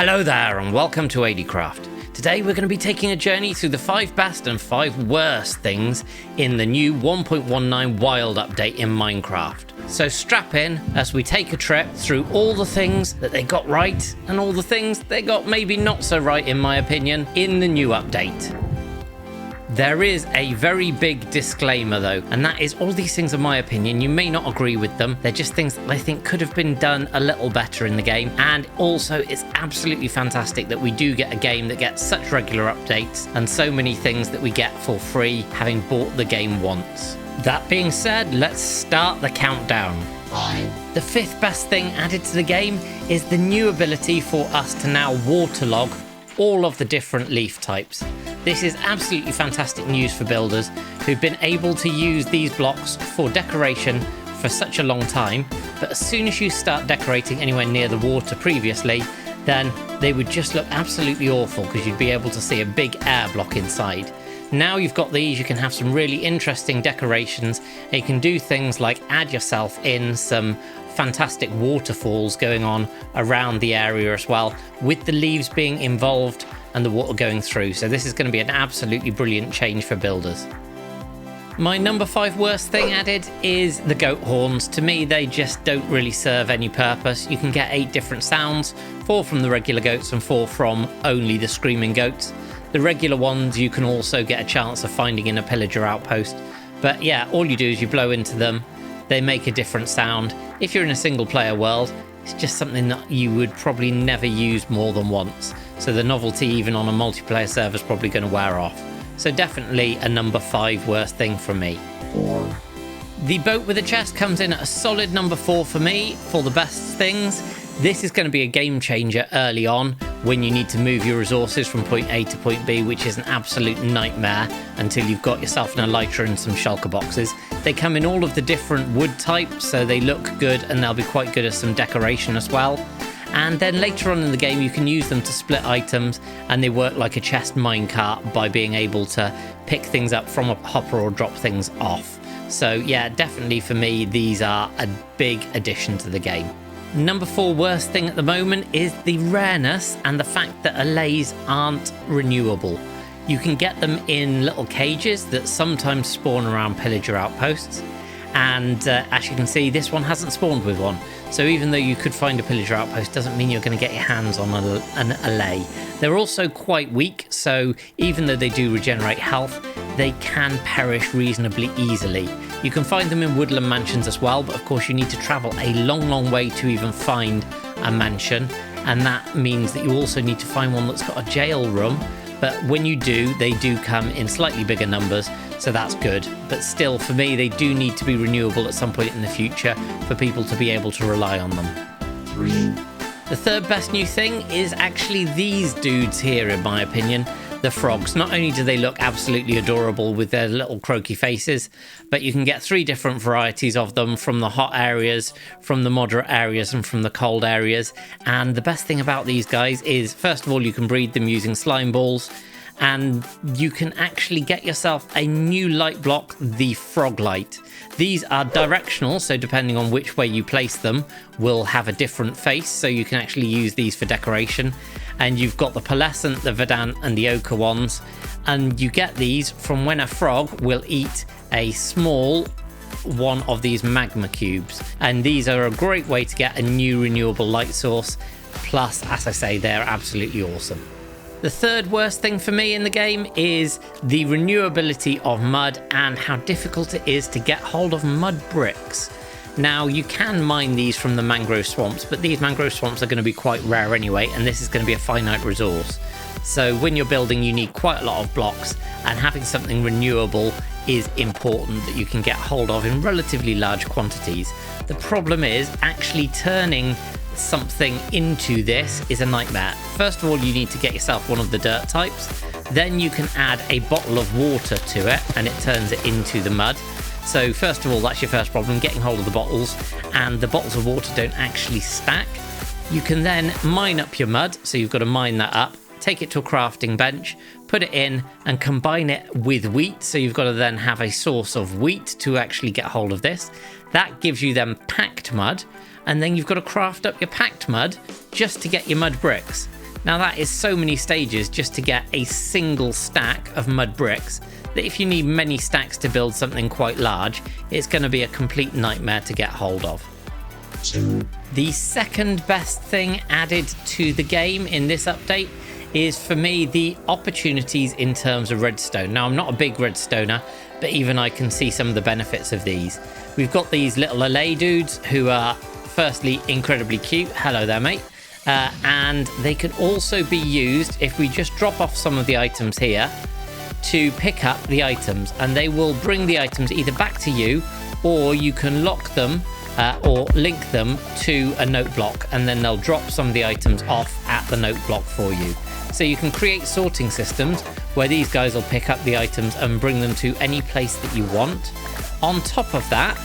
Hello there and welcome to ADcraft. Today we're going to be taking a journey through the 5 best and 5 worst things in the new 1.19 Wild update in Minecraft. So strap in as we take a trip through all the things that they got right and all the things they got maybe not so right in my opinion in the new update. There is a very big disclaimer though, and that is all these things, in my opinion, you may not agree with them. They're just things that I think could have been done a little better in the game. And also it's absolutely fantastic that we do get a game that gets such regular updates and so many things that we get for free having bought the game once. That being said, let's start the countdown. The 5th best thing added to the game is the new ability for us to now waterlog all of the different leaf types. This is absolutely fantastic news for builders who've been able to use these blocks for decoration for such a long time, but as soon as you start decorating anywhere near the water previously, then they would just look absolutely awful because you'd be able to see a big air block inside. Now you've got these, you can have some really interesting decorations, and you can do things like add yourself in some fantastic waterfalls going on around the area as well, with the leaves being involved and the water going through. So this is going to be an absolutely brilliant change for builders. My number 5 worst thing added is the goat horns. To me, they just don't really serve any purpose. You can get 8 different sounds, 4 from the regular goats and 4 from only the screaming goats. The regular ones you can also get a chance of finding in a pillager outpost. But yeah, all you do is you blow into them, they make a different sound. If you're in a single player world, it's just something that you would probably never use more than once. So the novelty even on a multiplayer server is probably going to wear off. So definitely a number 5 worst thing from me. The boat with a chest comes in at a solid number 4 for me for the best things. This is going to be a game changer early on when you need to move your resources from point A to point B, which is an absolute nightmare until you've got yourself an elytra and some shulker boxes. They come in all of the different wood types, so they look good and they'll be quite good as some decoration as well. And then later on in the game you can use them to split items, and they work like a chest minecart by being able to pick things up from a hopper or drop things off. So yeah, definitely for me these are a big addition to the game. Number 4 worst thing at the moment is the rareness and the fact that Allays aren't renewable. You can get them in little cages that sometimes spawn around pillager outposts, and as you can see, this one hasn't spawned with one. So even though you could find a pillager outpost, doesn't mean you're going to get your hands on an Allay. They're also quite weak, so even though they do regenerate health, they can perish reasonably easily. You can find them in woodland mansions as well, but of course you need to travel a long way to even find a mansion, and that means that you also need to find one that's got a jail room. But when you do, they do come in slightly bigger numbers, so that's good. But still, for me, they do need to be renewable at some point in the future for people to be able to rely on them. The 3rd best new thing is actually these dudes here, in my opinion. The frogs. Not only do they look absolutely adorable with their little croaky faces, but you can get 3 different varieties of them, from the hot areas, from the moderate areas, and from the cold areas. And the best thing about these guys is, first of all, you can breed them using slime balls, and you can actually get yourself a new light block, the frog light. These are directional, so depending on which way you place them will have a different face, so you can actually use these for decoration. And you've got the pearlescent, the verdant and the ochre ones, and you get these from when a frog will eat a small one of these magma cubes, and these are a great way to get a new renewable light source. Plus, as I say, they're absolutely awesome. The 3rd worst thing for me in the game is the renewability of mud and how difficult it is to get hold of mud bricks. Now, you can mine these from the mangrove swamps, but these mangrove swamps are going to be quite rare anyway, and this is going to be a finite resource. So when you're building, you need quite a lot of blocks, and having something renewable is important that you can get hold of in relatively large quantities. The problem is actually turning something into this is a nightmare. First of all, you need to get yourself one of the dirt types. Then you can add a bottle of water to it, and it turns it into the mud. So first of all, that's your first problem, getting hold of the bottles, and the bottles of water don't actually stack. You can then mine up your mud, so you've got to mine that up, take it to a crafting bench, put it in and combine it with wheat. So you've got to then have a source of wheat to actually get hold of this. That gives you then packed mud, and then you've got to craft up your packed mud just to get your mud bricks. Now that is so many stages just to get a single stack of mud bricks that if you need many stacks to build something quite large, it's going to be a complete nightmare to get hold of. The second best thing added to the game in this update is, for me, the opportunities in terms of redstone. Now, I'm not a big redstoner, but even I can see some of the benefits of these. We've got these little Allay dudes who are firstly incredibly cute. Hello there, mate. And they can also be used if we just drop off some of the items here to pick up the items, and they will bring the items either back to you, or you can lock them or link them to a note block, and then they'll drop some of the items off at the note block for you. So you can create sorting systems where these guys will pick up the items and bring them to any place that you want. On top of that,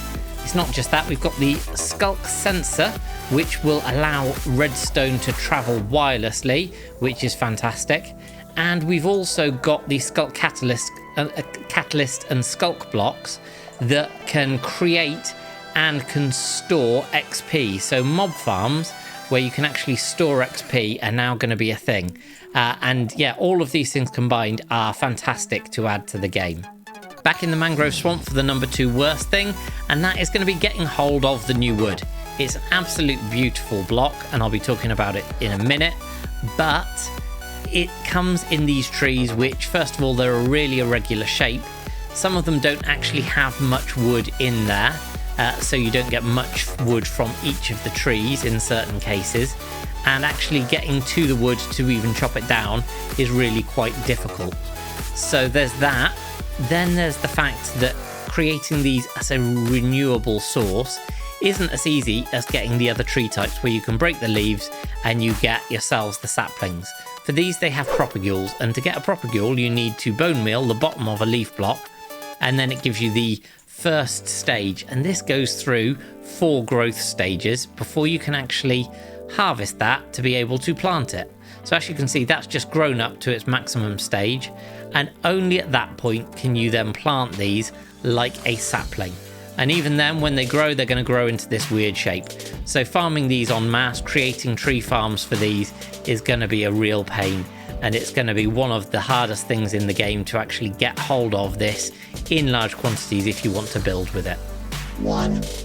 it's not just that, we've got the sculk sensor, which will allow redstone to travel wirelessly, which is fantastic. And we've also got the sculk catalyst and sculk blocks that can create and can store XP. So mob farms where you can actually store XP are now going to be a thing. And yeah, all of these things combined are fantastic to add to the game. Back in the mangrove swamp for the number 2 worst thing, and that is going to be getting hold of the new wood. It's an absolute beautiful block, and I'll be talking about it in a minute, but it comes in these trees which, first of all, they're a really irregular shape. Some of them don't actually have much wood in there, so you don't get much wood from each of the trees in certain cases, and actually getting to the wood to even chop it down is really quite difficult. So there's that. Then there's the fact that creating these as a renewable source isn't as easy as getting the other tree types, where you can break the leaves and you get yourselves the saplings. For these, they have propagules, and to get a propagule you need to bone meal the bottom of a leaf block, and then it gives you the first stage, and this goes through 4 growth stages before you can actually harvest that to be able to plant it. So as you can see, that's just grown up to its maximum stage, and only at that point can you then plant these like a sapling. And even then, when they grow, they're going to grow into this weird shape. So farming these en masse, creating tree farms for these, is going to be a real pain. And it's going to be one of the hardest things in the game to actually get hold of this in large quantities if you want to build with it.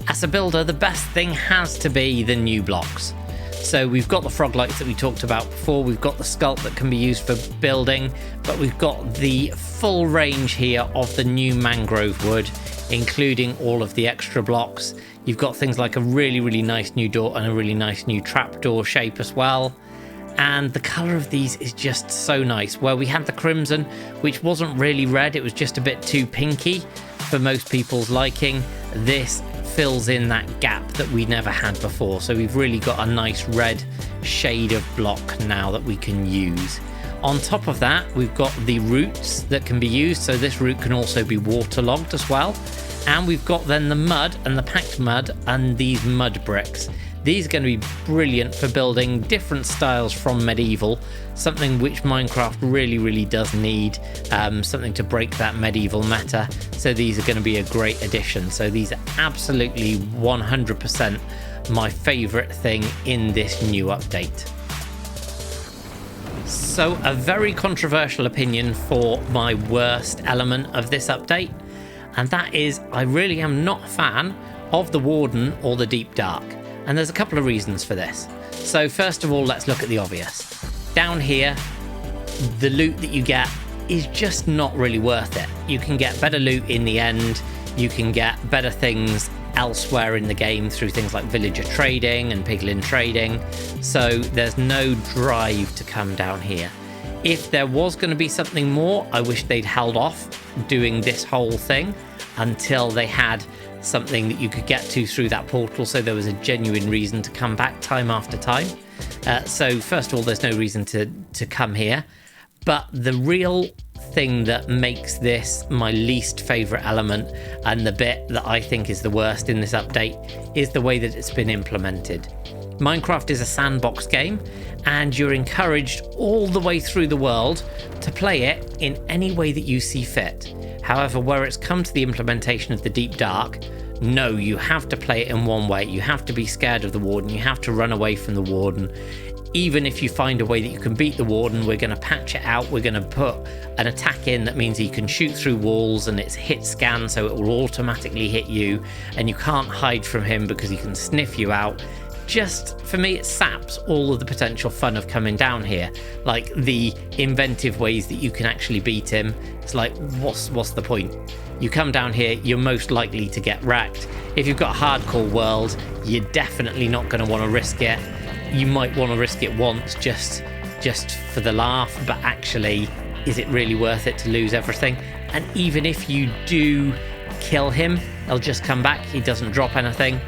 As a builder, the best thing has to be the new blocks. So we've got the frog lights that we talked about before, we've got the sculk that can be used for building, but we've got the full range here of the new mangrove wood, including all of the extra blocks. You've got things like a really, really nice new door and a really nice new trapdoor shape as well. And the colour of these is just so nice. Where we had the crimson, which wasn't really red, it was just a bit too pinky for most people's liking. This fills in that gap that we never had before. So we've really got a nice red shade of block now that we can use. On top of that, we've got the roots that can be used. So this root can also be waterlogged as well. And we've got then the mud and the packed mud and these mud bricks. These are going to be brilliant for building different styles from medieval, something which Minecraft really, really does need, something to break that medieval meta. So these are going to be a great addition. So these are absolutely 100% my favorite thing in this new update. So a very controversial opinion for my worst element of this update, and that is I really am not a fan of the Warden or the Deep Dark. And there's a couple of reasons for this. So first of all, let's look at the obvious. Down here, the loot that you get is just not really worth it. You can get better loot in the end. You can get better things elsewhere in the game through things like villager trading and piglin trading. So there's no drive to come down here. If there was going to be something more, I wish they'd held off doing this whole thing until they had something that you could get to through that portal, so there was a genuine reason to come back time after time. So first of all, there's no reason to come here, but the real thing that makes this my least favorite element, and the bit that I think is the worst in this update, is the way that it's been implemented. Minecraft is a sandbox game, and you're encouraged all the way through the world to play it in any way that you see fit. However, where it's come to the implementation of the Deep Dark, no, you have to play it in one way. You have to be scared of the Warden. You have to run away from the Warden. even if you find a way that you can beat the Warden, we're going to patch it out. We're going to put an attack in that means he can shoot through walls and it's hit scan, so it will automatically hit you and you can't hide from him because he can sniff you out. Just, for me, it saps all of the potential fun of coming down here. Like the inventive ways that you can actually beat him. It's like, what's the point? You come down here, you're most likely to get wrecked. If you've got a hardcore world, you're definitely not going to want to risk it. You might want to risk it once just for the laugh, but actually, is it really worth it to lose everything? And even if you do kill him, he'll just come back. He doesn't drop anything.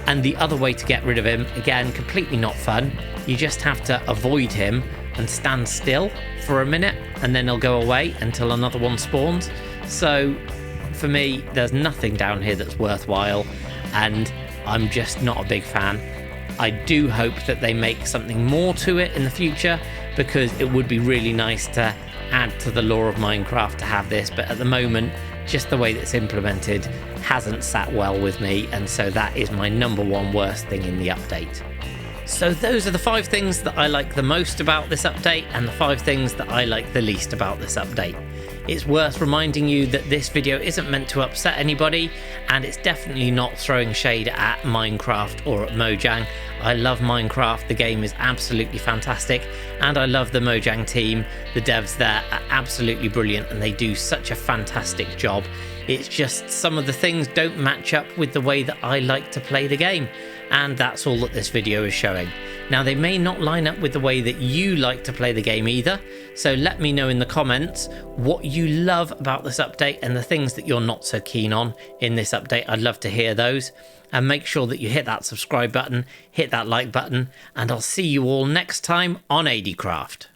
And the other way to get rid of him, again, completely not fun. You just have to avoid him and stand still for a minute, and then he'll go away until another one spawns. So for me, there's nothing down here that's worthwhile, and I'm just not a big fan. I do hope that they make something more to it in the future, because it would be really nice to add to the lore of Minecraft to have this, but at the moment, just the way that's implemented hasn't sat well with me, and so that is my number one worst thing in the update. So those are the 5 things that I like the most about this update and the 5 things that I like the least about this update. It's worth reminding you that this video isn't meant to upset anybody, and it's definitely not throwing shade at Minecraft or at Mojang. I love Minecraft, the game is absolutely fantastic, and I love the Mojang team. The devs there are absolutely brilliant and they do such a fantastic job. It's just some of the things don't match up with the way that I like to play the game, and that's all that this video is showing. Now, they may not line up with the way that you like to play the game either, so let me know in the comments what you love about this update and the things that you're not so keen on in this update. I'd love to hear those, and make sure that you hit that subscribe button, hit that like button, and I'll see you all next time on ADcraft.